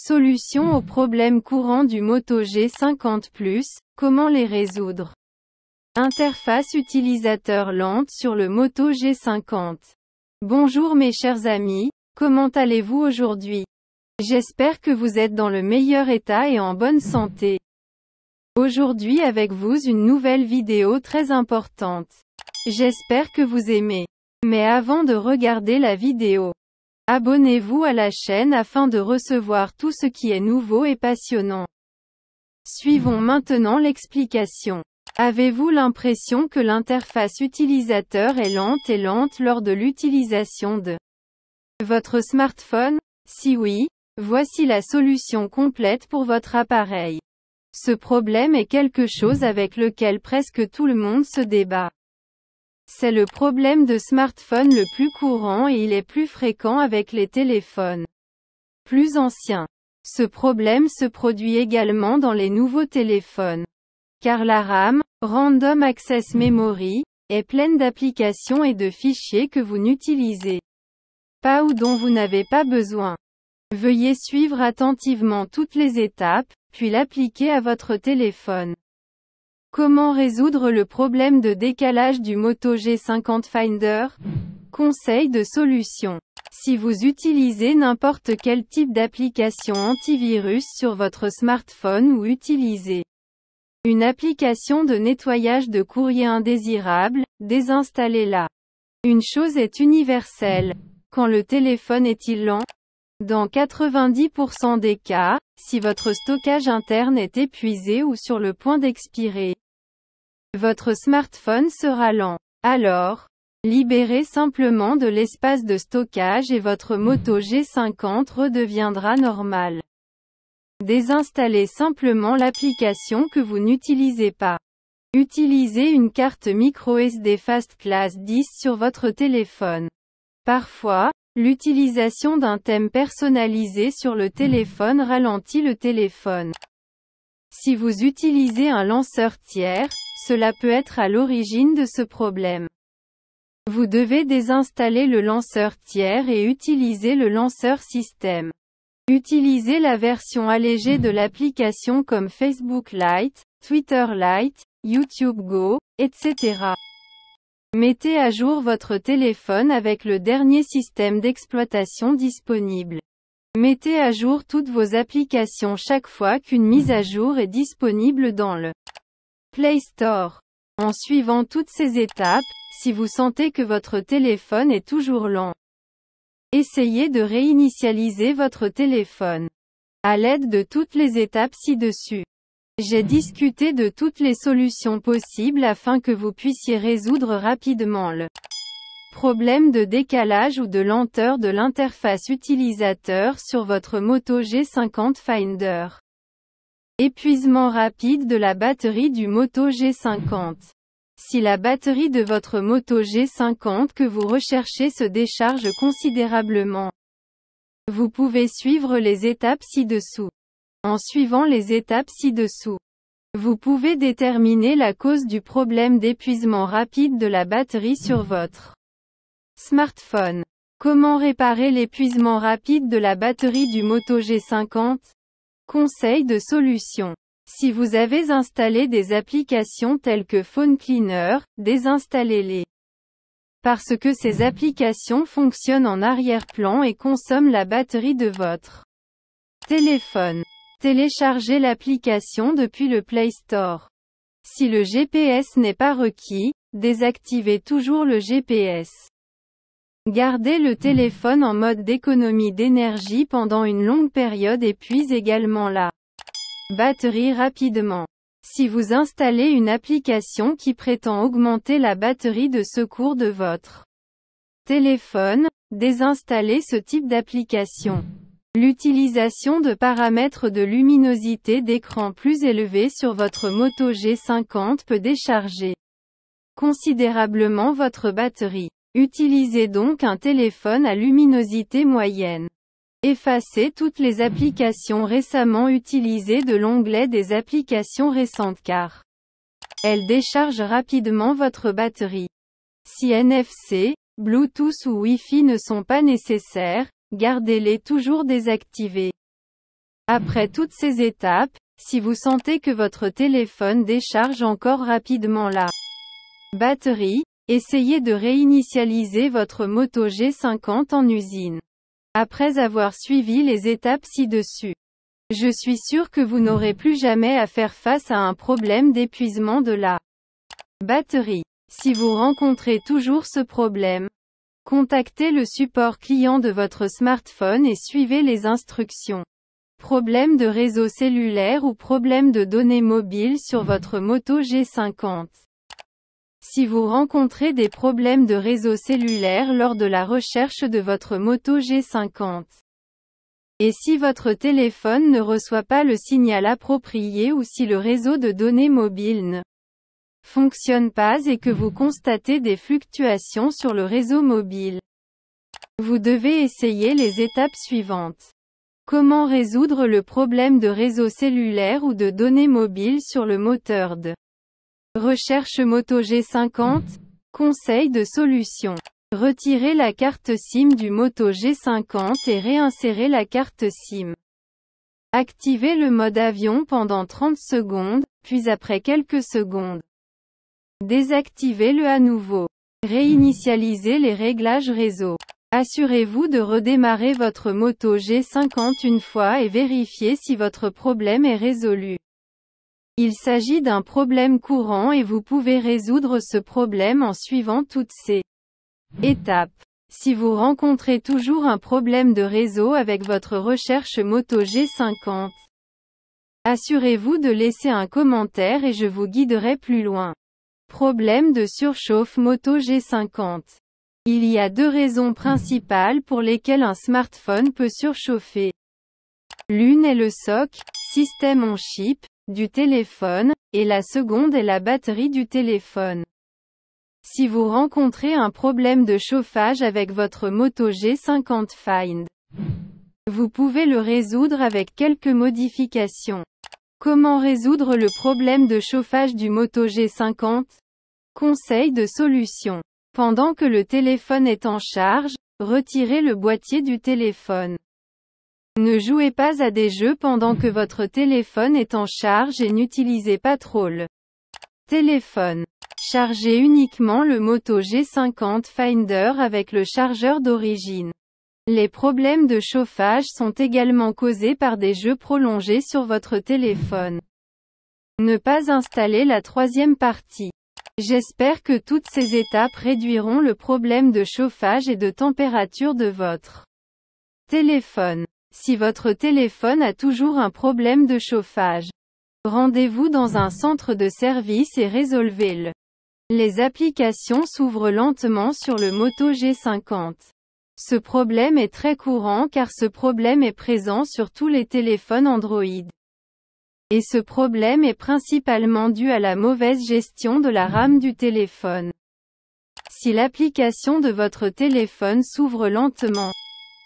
Solution aux problèmes courants du Moto G50+, comment les résoudre? Interface utilisateur lente sur le Moto G50. Bonjour mes chers amis, comment allez-vous aujourd'hui? J'espère que vous êtes dans le meilleur état et en bonne santé. Aujourd'hui avec vous une nouvelle vidéo très importante. J'espère que vous aimez. Mais avant de regarder la vidéo, abonnez-vous à la chaîne afin de recevoir tout ce qui est nouveau et passionnant. Suivons maintenant l'explication. Avez-vous l'impression que l'interface utilisateur est lente lors de l'utilisation de votre smartphone? Si oui, voici la solution complète pour votre appareil. Ce problème est quelque chose avec lequel presque tout le monde se débat. C'est le problème de smartphone le plus courant et il est plus fréquent avec les téléphones plus anciens. Ce problème se produit également dans les nouveaux téléphones. Car la RAM, Random Access Memory, est pleine d'applications et de fichiers que vous n'utilisez pas ou dont vous n'avez pas besoin. Veuillez suivre attentivement toutes les étapes, puis l'appliquer à votre téléphone. Comment résoudre le problème de décalage du Moto G50 Finder? Conseil de solution. Si vous utilisez n'importe quel type d'application antivirus sur votre smartphone ou utilisez une application de nettoyage de courrier indésirable, désinstallez-la. Une chose est universelle. Quand le téléphone est-il lent? Dans 90% des cas, si votre stockage interne est épuisé ou sur le point d'expirer, votre smartphone sera lent. Alors, libérez simplement de l'espace de stockage et votre Moto G50 redeviendra normal. Désinstallez simplement l'application que vous n'utilisez pas. Utilisez une carte microSD Fast Class 10 sur votre téléphone. Parfois, l'utilisation d'un thème personnalisé sur le téléphone ralentit le téléphone. Si vous utilisez un lanceur tiers, cela peut être à l'origine de ce problème. Vous devez désinstaller le lanceur tiers et utiliser le lanceur système. Utilisez la version allégée de l'application comme Facebook Lite, Twitter Lite, YouTube Go, etc. Mettez à jour votre téléphone avec le dernier système d'exploitation disponible. Mettez à jour toutes vos applications chaque fois qu'une mise à jour est disponible dans le Play Store. En suivant toutes ces étapes, si vous sentez que votre téléphone est toujours lent, essayez de réinitialiser votre téléphone. À l'aide de toutes les étapes ci-dessus. J'ai discuté de toutes les solutions possibles afin que vous puissiez résoudre rapidement le problème de décalage ou de lenteur de l'interface utilisateur sur votre Moto G50 Finder. Épuisement rapide de la batterie du Moto G50. Si la batterie de votre Moto G50 que vous recherchez se décharge considérablement, vous pouvez suivre les étapes ci-dessous. En suivant les étapes ci-dessous, vous pouvez déterminer la cause du problème d'épuisement rapide de la batterie sur votre smartphone. Comment réparer l'épuisement rapide de la batterie du Moto G50? Conseil de solution. Si vous avez installé des applications telles que Phone Cleaner, désinstallez-les. Parce que ces applications fonctionnent en arrière-plan et consomment la batterie de votre téléphone. Téléchargez l'application depuis le Play Store. Si le GPS n'est pas requis, désactivez toujours le GPS. Gardez le téléphone en mode d'économie d'énergie pendant une longue période et puis également la batterie rapidement. Si vous installez une application qui prétend augmenter la batterie de secours de votre téléphone, désinstallez ce type d'application. L'utilisation de paramètres de luminosité d'écran plus élevés sur votre Moto G50 peut décharger considérablement votre batterie. Utilisez donc un téléphone à luminosité moyenne. Effacez toutes les applications récemment utilisées de l'onglet des applications récentes car elles déchargent rapidement votre batterie. Si NFC, Bluetooth ou Wi-Fi ne sont pas nécessaires, gardez-les toujours désactivés. Après toutes ces étapes, si vous sentez que votre téléphone décharge encore rapidement la batterie, essayez de réinitialiser votre Moto G50 en usine. Après avoir suivi les étapes ci-dessus, je suis sûr que vous n'aurez plus jamais à faire face à un problème d'épuisement de la batterie. Si vous rencontrez toujours ce problème, contactez le support client de votre smartphone et suivez les instructions. Problème de réseau cellulaire ou problème de données mobiles sur votre Moto G50. Si vous rencontrez des problèmes de réseau cellulaire lors de la recherche de votre Moto G50, et si votre téléphone ne reçoit pas le signal approprié ou si le réseau de données mobile ne fonctionne pas et que vous constatez des fluctuations sur le réseau mobile, vous devez essayer les étapes suivantes. Comment résoudre le problème de réseau cellulaire ou de données mobiles sur le moteur de recherche Moto G50? Conseil de solution. Retirez la carte SIM du Moto G50 et réinsérez la carte SIM. Activez le mode avion pendant 30 secondes, puis après quelques secondes, désactivez-le à nouveau. Réinitialisez les réglages réseau. Assurez-vous de redémarrer votre Moto G50 une fois et vérifiez si votre problème est résolu. Il s'agit d'un problème courant et vous pouvez résoudre ce problème en suivant toutes ces étapes. Si vous rencontrez toujours un problème de réseau avec votre recherche Moto G50, assurez-vous de laisser un commentaire et je vous guiderai plus loin. Problème de surchauffe Moto G50. Il y a deux raisons principales pour lesquelles un smartphone peut surchauffer. L'une est le SoC, système on chip, du téléphone, et la seconde est la batterie du téléphone. Si vous rencontrez un problème de chauffage avec votre Moto G50 Find, vous pouvez le résoudre avec quelques modifications. Comment résoudre le problème de chauffage du Moto G50? Conseil de solution. Pendant que le téléphone est en charge, retirez le boîtier du téléphone. Ne jouez pas à des jeux pendant que votre téléphone est en charge et n'utilisez pas trop le téléphone. Chargez uniquement le Moto G50 Finder avec le chargeur d'origine. Les problèmes de chauffage sont également causés par des jeux prolongés sur votre téléphone. Ne pas installer la troisième partie. J'espère que toutes ces étapes réduiront le problème de chauffage et de température de votre téléphone. Si votre téléphone a toujours un problème de chauffage, rendez-vous dans un centre de service et résolvez-le. Les applications s'ouvrent lentement sur le Moto G50. Ce problème est très courant car ce problème est présent sur tous les téléphones Android. Et ce problème est principalement dû à la mauvaise gestion de la RAM du téléphone. Si l'application de votre téléphone s'ouvre lentement,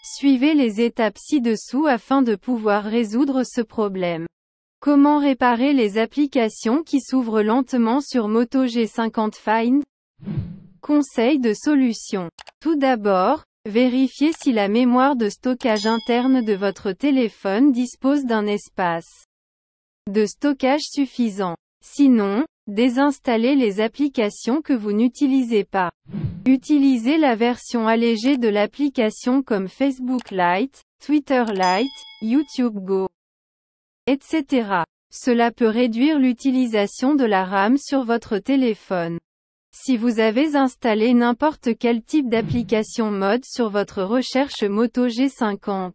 suivez les étapes ci-dessous afin de pouvoir résoudre ce problème. Comment réparer les applications qui s'ouvrent lentement sur Moto G50 Find? Conseil de solution. Tout d'abord, vérifiez si la mémoire de stockage interne de votre téléphone dispose d'un espace de stockage suffisant. Sinon, désinstallez les applications que vous n'utilisez pas. Utilisez la version allégée de l'application comme Facebook Lite, Twitter Lite, YouTube Go, etc. Cela peut réduire l'utilisation de la RAM sur votre téléphone. Si vous avez installé n'importe quel type d'application mode sur votre recherche Moto G50,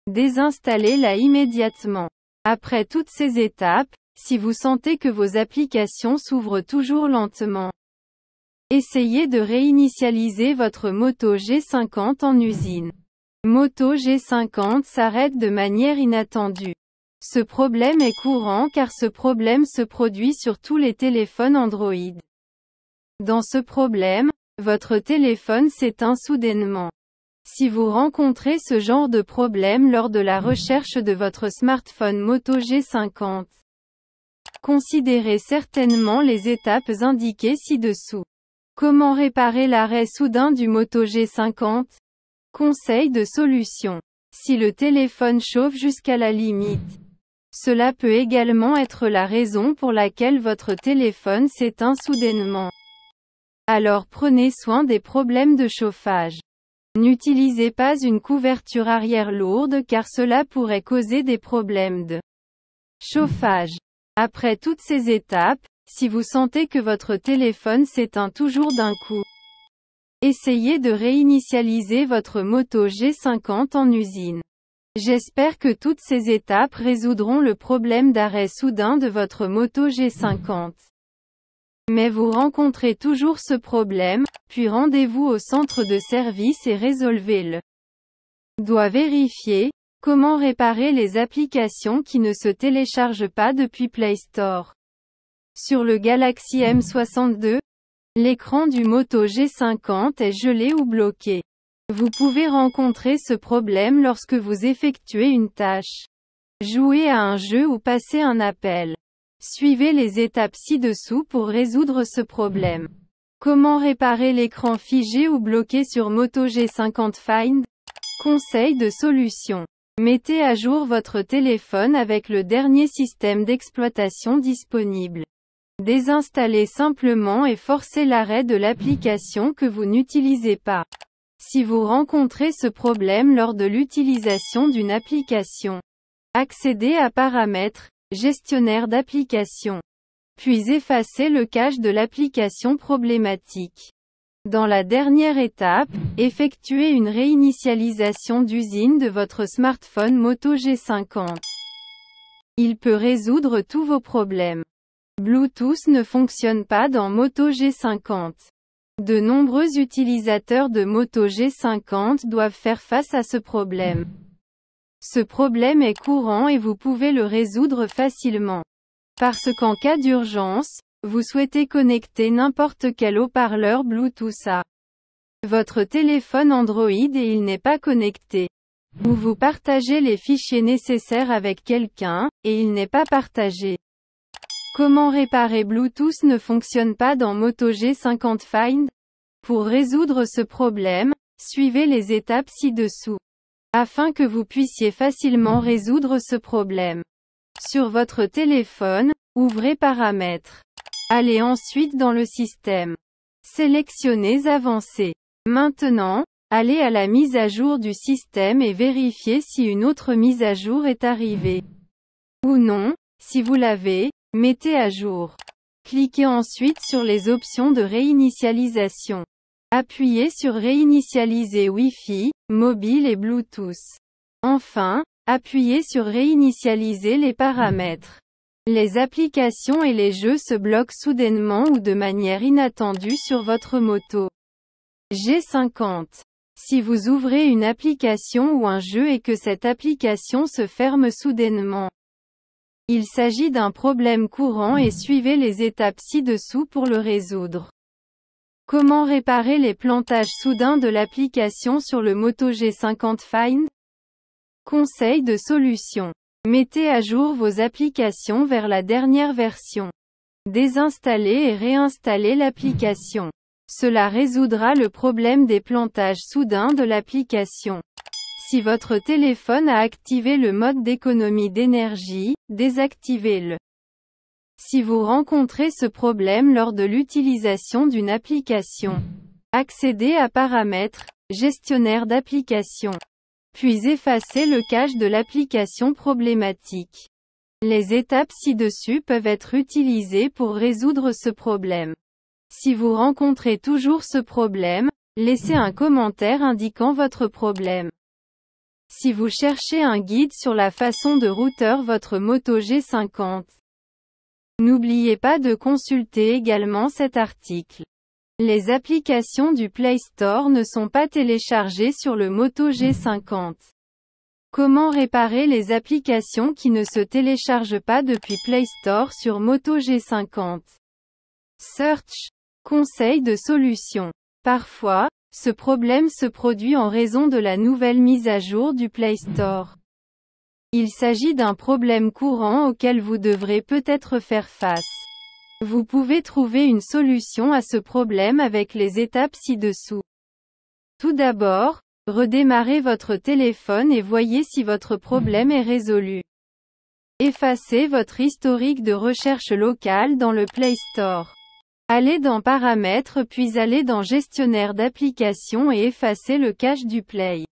désinstallez-la immédiatement. Après toutes ces étapes, si vous sentez que vos applications s'ouvrent toujours lentement, essayez de réinitialiser votre Moto G50 en usine. Moto G50 s'arrête de manière inattendue. Ce problème est courant car ce problème se produit sur tous les téléphones Android. Dans ce problème, votre téléphone s'éteint soudainement. Si vous rencontrez ce genre de problème lors de la recherche de votre smartphone Moto G50, considérez certainement les étapes indiquées ci-dessous. Comment réparer l'arrêt soudain du Moto G50? Conseil de solution. Si le téléphone chauffe jusqu'à la limite, cela peut également être la raison pour laquelle votre téléphone s'éteint soudainement. Alors prenez soin des problèmes de chauffage. N'utilisez pas une couverture arrière lourde car cela pourrait causer des problèmes de chauffage. Après toutes ces étapes, si vous sentez que votre téléphone s'éteint toujours d'un coup, essayez de réinitialiser votre Moto G50 en usine. J'espère que toutes ces étapes résoudront le problème d'arrêt soudain de votre Moto G50. Mais vous rencontrez toujours ce problème, puis rendez-vous au centre de service et résolvez-le. Doit vérifier. Comment réparer les applications qui ne se téléchargent pas depuis Play Store. Sur le Galaxy M62, l'écran du Moto G50 est gelé ou bloqué. Vous pouvez rencontrer ce problème lorsque vous effectuez une tâche, jouez à un jeu ou passez un appel. Suivez les étapes ci-dessous pour résoudre ce problème. Comment réparer l'écran figé ou bloqué sur Moto G50 Find? Conseil de solution. Mettez à jour votre téléphone avec le dernier système d'exploitation disponible. Désinstallez simplement et forcez l'arrêt de l'application que vous n'utilisez pas. Si vous rencontrez ce problème lors de l'utilisation d'une application, accédez à Paramètres, Gestionnaire d'application. Puis effacez le cache de l'application problématique. Dans la dernière étape, effectuez une réinitialisation d'usine de votre smartphone Moto G50. Il peut résoudre tous vos problèmes. Bluetooth ne fonctionne pas dans Moto G50. De nombreux utilisateurs de Moto G50 doivent faire face à ce problème. Ce problème est courant et vous pouvez le résoudre facilement. Parce qu'en cas d'urgence, vous souhaitez connecter n'importe quel haut-parleur Bluetooth à votre téléphone Android et il n'est pas connecté. Ou vous partagez les fichiers nécessaires avec quelqu'un, et il n'est pas partagé. Comment réparer Bluetooth ne fonctionne pas dans Moto G50 Find? Pour résoudre ce problème, suivez les étapes ci-dessous. Afin que vous puissiez facilement résoudre ce problème. Sur votre téléphone, ouvrez Paramètres. Allez ensuite dans le système. Sélectionnez Avancé. Maintenant, allez à la mise à jour du système et vérifiez si une autre mise à jour est arrivée. Ou non, si vous l'avez, mettez à jour. Cliquez ensuite sur les options de réinitialisation. Appuyez sur Réinitialiser Wi-Fi, mobile et Bluetooth. Enfin, appuyez sur Réinitialiser les paramètres. Les applications et les jeux se bloquent soudainement ou de manière inattendue sur votre Moto G50. Si vous ouvrez une application ou un jeu et que cette application se ferme soudainement, il s'agit d'un problème courant et suivez les étapes ci-dessous pour le résoudre. Comment réparer les plantages soudains de l'application sur le Moto G50 Find? Conseil de solution. Mettez à jour vos applications vers la dernière version. Désinstallez et réinstallez l'application. Cela résoudra le problème des plantages soudains de l'application. Si votre téléphone a activé le mode d'économie d'énergie, désactivez-le. Si vous rencontrez ce problème lors de l'utilisation d'une application, accédez à Paramètres, Gestionnaire d'application. Puis effacez le cache de l'application problématique. Les étapes ci-dessus peuvent être utilisées pour résoudre ce problème. Si vous rencontrez toujours ce problème, laissez un commentaire indiquant votre problème. Si vous cherchez un guide sur la façon de router votre Moto G50, n'oubliez pas de consulter également cet article. Les applications du Play Store ne sont pas téléchargées sur le Moto G50. Comment réparer les applications qui ne se téléchargent pas depuis Play Store sur Moto G50? Search. Conseil de solution. Parfois, ce problème se produit en raison de la nouvelle mise à jour du Play Store. Il s'agit d'un problème courant auquel vous devrez peut-être faire face. Vous pouvez trouver une solution à ce problème avec les étapes ci-dessous. Tout d'abord, Redémarrez votre téléphone et voyez si votre problème est résolu. Effacez votre historique de recherche locale dans le Play Store. Allez dans Paramètres puis allez dans Gestionnaire d'applications et effacez le cache du Play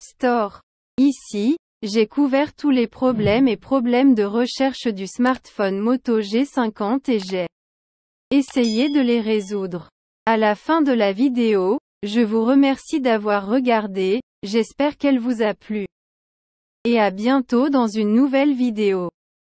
Store. Ici, j'ai couvert tous les problèmes de recherche du smartphone Moto G50 et j'ai essayé de les résoudre. À la fin de la vidéo, je vous remercie d'avoir regardé, j'espère qu'elle vous a plu. Et à bientôt dans une nouvelle vidéo.